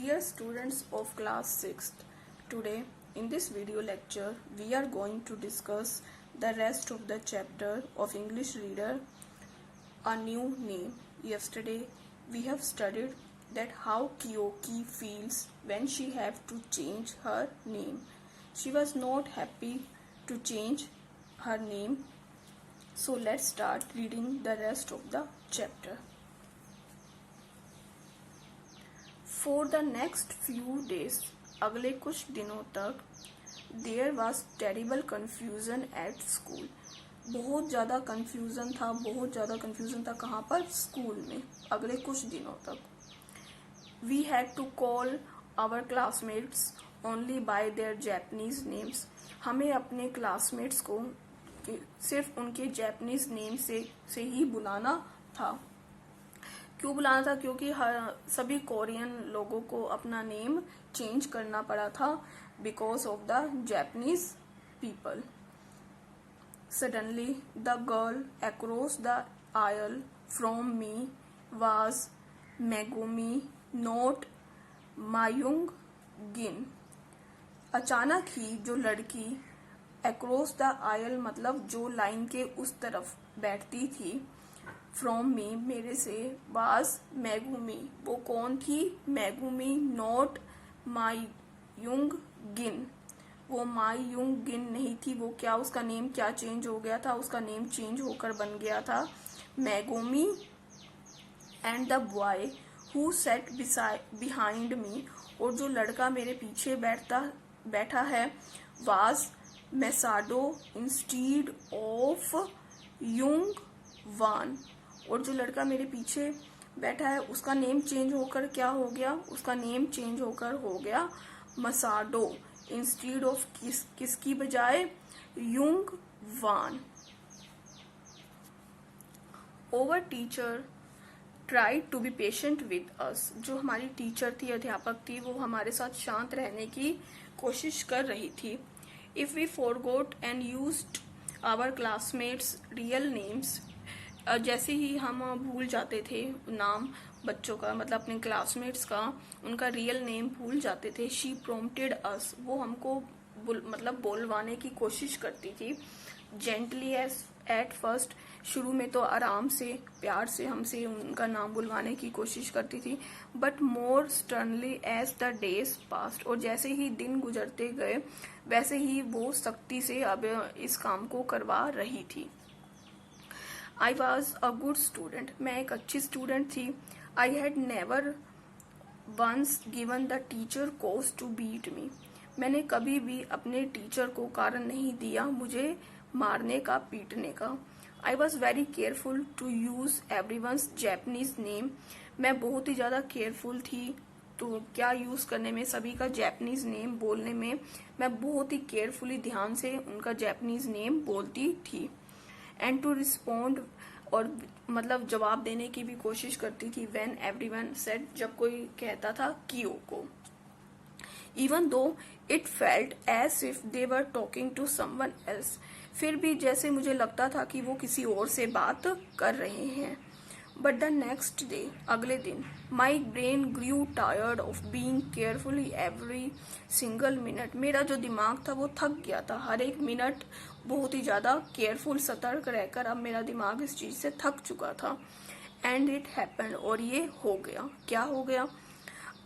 Dear students of class 6th, today in this video lecture we are going to discuss the rest of the chapter of English Reader, A New Name. Yesterday we have studied that how Kyoki feels when she have to change her name. She was not happy to change her name. So let's start reading the rest of the chapter. For the next few days, अगले कुछ दिनों तक there was terrible confusion at school. बहुत ज़्यादा confusion था कहाँ पर? School में. अगले कुछ दिनों तक. We had to call our classmates only by their Japanese names. हमें अपने classmates को सिर्फ उनके Japanese name से ही बुलाना था. क्यों बुलाना था? क्योंकि सभी कोरियन लोगों को अपना नेम चेंज करना पड़ा था because of the Japanese people. Suddenly the girl across the aisle from me was Megumi not Myung Gin. अचानक ही जो लड़की अक्रॉस द आयल मतलब जो लाइन के उस तरफ बैठती थी, फ्रॉम मी मेरे से, वाज मेगुमी वो कौन थी? मेगुमी नॉट माई युंग गिन. वो माई युंग गिन नहीं थी. वो क्या, उसका नेम क्या चेंज हो गया था? उसका नेम चेंज होकर बन गया था Megumi. And the boy who set behind me, और जो लड़का मेरे पीछे बैठा है, वाज मेसाडो इंस्टीड ऑफ युंग वान. और जो लड़का मेरे पीछे बैठा है उसका नेम चेंज होकर क्या हो गया? उसका नेम चेंज होकर हो गया मसाडो इंस्टीड ऑफ किसकी बजाय? युंग वान. Our teacher tried to be patient with us. जो हमारी टीचर थी, अध्यापक थी, वो हमारे साथ शांत रहने की कोशिश कर रही थी. If we forgot and used our classmates real names, जैसे ही हम भूल जाते थे नाम बच्चों का, मतलब अपने क्लासमेट्स का, उनका रियल नेम भूल जाते थे. शी प्रोम्प्टेड अस, वो हमको मतलब बोलवाने की कोशिश करती थी. जेंटली एट फर्स्ट, शुरू में तो आराम से प्यार से हमसे उनका नाम बुलवाने की कोशिश करती थी. But more sternly as the days passed, और जैसे ही दिन गुजरते गए वैसे ही वो सख्ती से अब इस काम को करवा रही थी. I was a good student, मैं एक अच्छी स्टूडेंट थी. I had never once given the teacher cause to beat me, मैंने कभी भी अपने टीचर को कारण नहीं दिया मुझे मारने का, पीटने का. I was very careful to use everyone's Japanese name, मैं बहुत ही ज्यादा केयरफुल थी. तो क्या यूज करने में, सभी का जैपनीज नेम बोलने में मैं बहुत ही केयरफुली ध्यान से उनका जैपनीज नेम बोलती थी. एंड टू रिस्पॉन्ड, और मतलब जवाब देने की भी कोशिश करती थी. व्हेन एवरीवन सेड, जब कोई कहता था Kiyoko. Even though it felt as if they were talking to someone else, फिर भी जैसे मुझे लगता था कि वो किसी और से बात कर रहे हैं. बट द नेक्स्ट डे, अगले दिन, my brain grew tired of being carefully every single minute, मेरा जो दिमाग था वो थक गया था. हर एक मिनट बहुत ही ज्यादा केयरफुल, सतर्क रहकर अब मेरा दिमाग इस चीज से थक चुका था. एंड इट हैपेंड, और ये हो गया. क्या हो गया?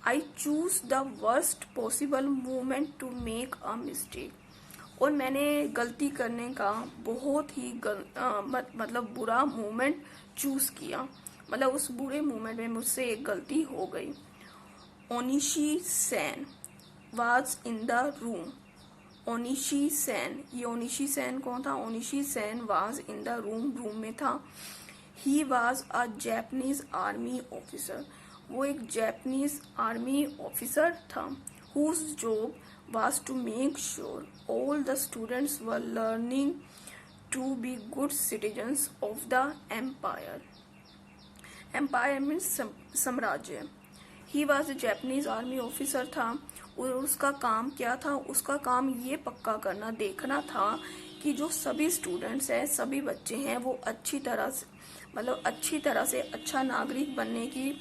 I chose the worst possible moment to make a mistake, और मैंने गलती करने का बहुत ही मतलब बुरा मोमेंट चूज किया. मतलब उस बुरे मोमेंट में मुझसे एक गलती हो गई. Onishi san was in the room. Onishi san, ये ओनिशी सेन कौन था? Onishi san was in the room में था. He was a Japanese army officer, वो एक जैपनीज आर्मी ऑफिसर था. Whose job was to make sure all the students were learning to be good citizens of the empire. Empire means साम्राज्य. He was a Japanese army officer था, और उसका काम क्या था? उसका काम ये पक्का करना, देखना था कि जो सभी स्टूडेंट्स हैं, सभी बच्चे हैं, वो अच्छी तरह से अच्छा नागरिक बनने की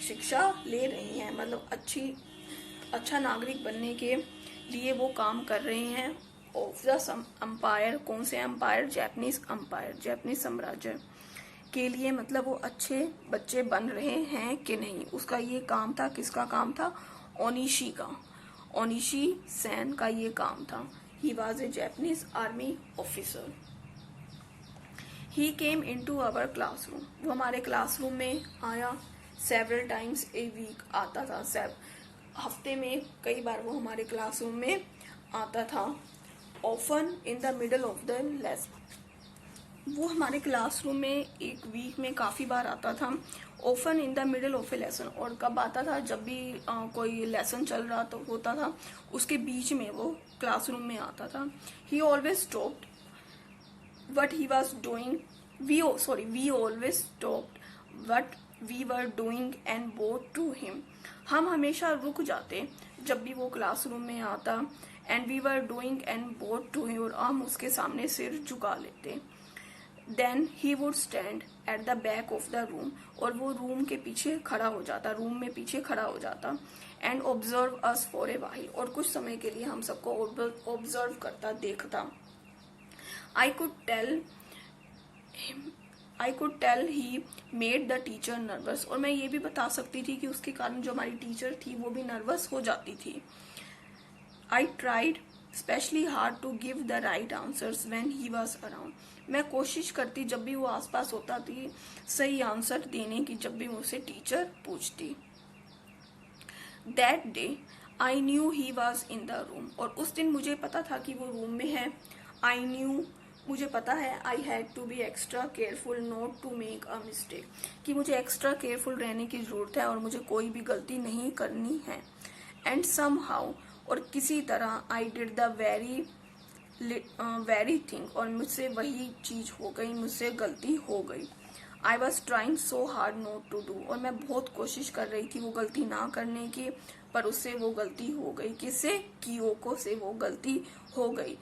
शिक्षा ले रहे हैं, मतलब अच्छी अच्छा नागरिक बनने के लिए वो काम कर रहे हैं। ऑफ द अम्पायर, कौन से अम्पायर? जापानीज साम्राज्य के लिए, मतलब वो अच्छे बच्चे बन रहे हैं कि नहीं, उसका ये काम था। किसका काम था? ओनिशी का, ओनिशी सेन का ये काम था। He was a Japanese army officer. He came into our classroom, वो हमारे क्लासरूम में आया। सेवरल टाइम्स ए वीक, आता था हफ्ते में कई बार वो हमारे क्लासरूम में आता था। Often in the middle of the lesson, वो हमारे क्लासरूम में एक वीक में काफ़ी बार आता था। Often in the middle of A lesson, और कब आता था? जब भी कोई लेसन चल रहा तो होता था, उसके बीच में वो क्लासरूम में आता था। ही always stopped what he was doing, we always stopped what we were doing and bowed to him, हम हमेशा रुक जाते जब भी वो क्लासरूम में आता। and we were doing and bowed to him, और हम उसके सामने सिर झुका लेते। then he would stand at the back of the room, और वो रूम के पीछे खड़ा हो जाता, रूम में पीछे खड़ा हो जाता। and observe us for a while, और कुछ समय के लिए हम सबको ऑब्जर्व करता, देखता। I could tell he made the teacher nervous, और मैं ये भी बता सकती थी कि उसके कारण जो हमारी टीचर थी वो भी नर्वस हो जाती थी। I tried especially hard to give the right answers when he was around, मैं कोशिश करती जब भी वो आसपास होता थी सही आंसर देने की, जब भी मुझसे टीचर पूछती। That day I knew he was in the room, और उस दिन मुझे पता था कि वो रूम में है। I knew, मुझे पता है। I had to be extra careful not to make a mistake, कि मुझे एक्स्ट्रा केयरफुल रहने की जरूरत है और मुझे कोई भी गलती नहीं करनी है। एंड सम हाउ, और किसी तरह, I did the very thing, और मुझसे वही चीज हो गई, मुझसे गलती हो गई। I was trying so hard not to do, और मैं बहुत कोशिश कर रही थी वो गलती ना करने की, पर उससे वो गलती हो गई। किससे? कियोको से वो गलती हो गई।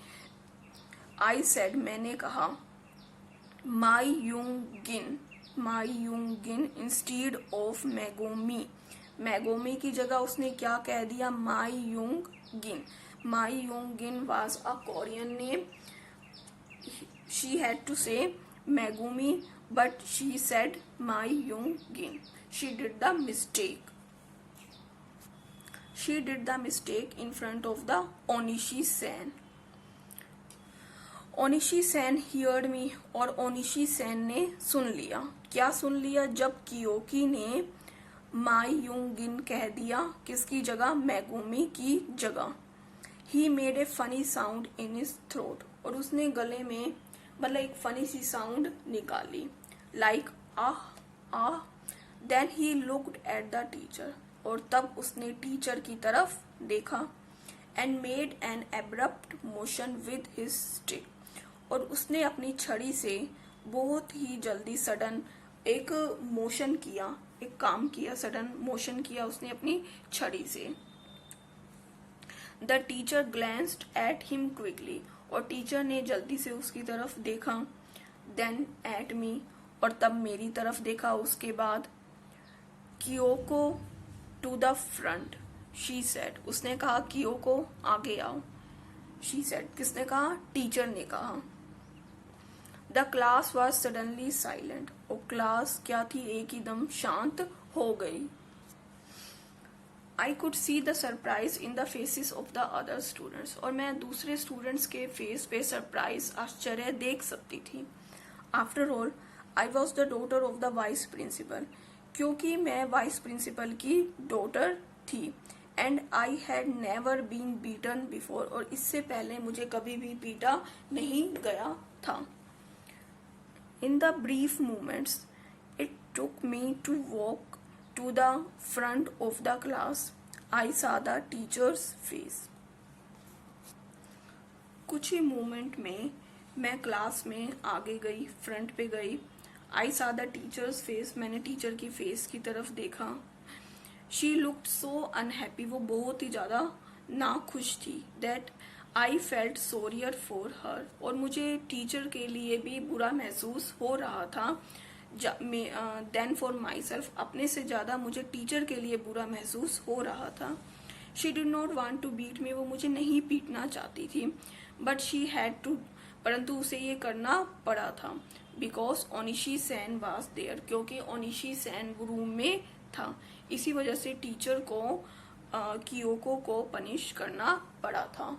आई सेड, मैंने कहा। माई यूंगिन इंस्टीड ऑफ मैगोमी, मैगोमी की जगह उसने क्या कह दिया? Mi Yungin was a Korean name, she had to say Megumi but she said Mi Yungin. She did the mistake in front of the Onishi sen. Onishi sen heard me, और Onishi Sen ने सुन लिया। क्या सुन लिया? जब कियोकी ने माई यूंगिन कह दिया, किसकी जगह? मैगुमी की जगह। He made a funny sound in his throat, और उसने गले में मतलब एक फनी सी साउंड निकाली, like ah. Then he looked at the teacher, और तब उसने टीचर की तरफ देखा। And made an abrupt motion with his stick, और उसने अपनी छड़ी से बहुत ही जल्दी सडन एक मोशन किया, एक काम किया, सडन मोशन किया उसने अपनी छड़ी से। The teacher glanced at him quickly, और टीचर ने जल्दी से उसकी तरफ देखा। देन एट मी, और तब मेरी तरफ देखा उसके बाद। Kiyoko to the front, she said, उसने कहा कियोको आगे आओ। शी सेड, किसने कहा? टीचर ने कहा। The class was suddenly silent, और क्लास क्या थी? एकदम शांत हो गई। I could see the surprise in the faces of the other students, और मैं दूसरे स्टूडेंट्स के फेस पे सरप्राइज, आश्चर्य देख सकती थी। After all I was the daughter of the vice principal, क्योंकि मैं वाइस प्रिंसिपल की डॉटर थी। And I had never been beaten before, और इससे पहले मुझे कभी भी पीटा नहीं गया था। In the brief moments it took me to walk to the front of the class, I saw the teacher's face. कुछ ही मोमेंट में मैं क्लास में आगे गई, फ्रंट पे गई। I saw the teacher's face, मैंने टीचर की फेस की तरफ देखा। She looked so unhappy, वो बहुत ही ज्यादा नाखुश थी। That I felt sorrier for her, और मुझे टीचर के लिए भी बुरा महसूस हो रहा था। देन फॉर माई सेल्फ, अपने से ज्यादा मुझे टीचर के लिए बुरा महसूस हो रहा था। She did not want to beat me, वो मुझे नहीं पीटना चाहती थी, बट शी हैड टू, परंतु उसे ये करना पड़ा था, because Onishi san was there, क्योंकि ओनिशी सैन रूम में था। इसी वजह से टीचर को कियोको को पनिश करना पड़ा था।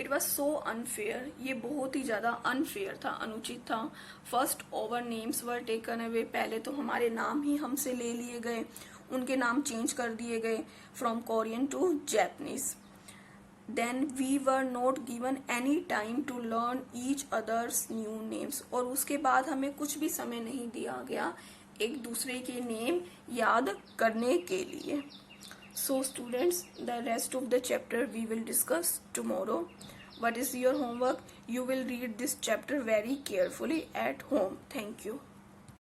इट वॉज सो अनफेयर, ये बहुत ही ज्यादा अनफेयर था, अनुचित था। First over names were taken away, पहले तो हमारे नाम ही हमसे ले लिए गए, उनके नाम चेंज कर दिए गए from Korean to Japanese. Then we were not given any time to learn each others new names, और उसके बाद हमें कुछ भी समय नहीं दिया गया एक दूसरे के नेम याद करने के लिए। So students, the rest of the chapter we will discuss tomorrow. What is your homework? You will read this chapter very carefully at home. Thank you.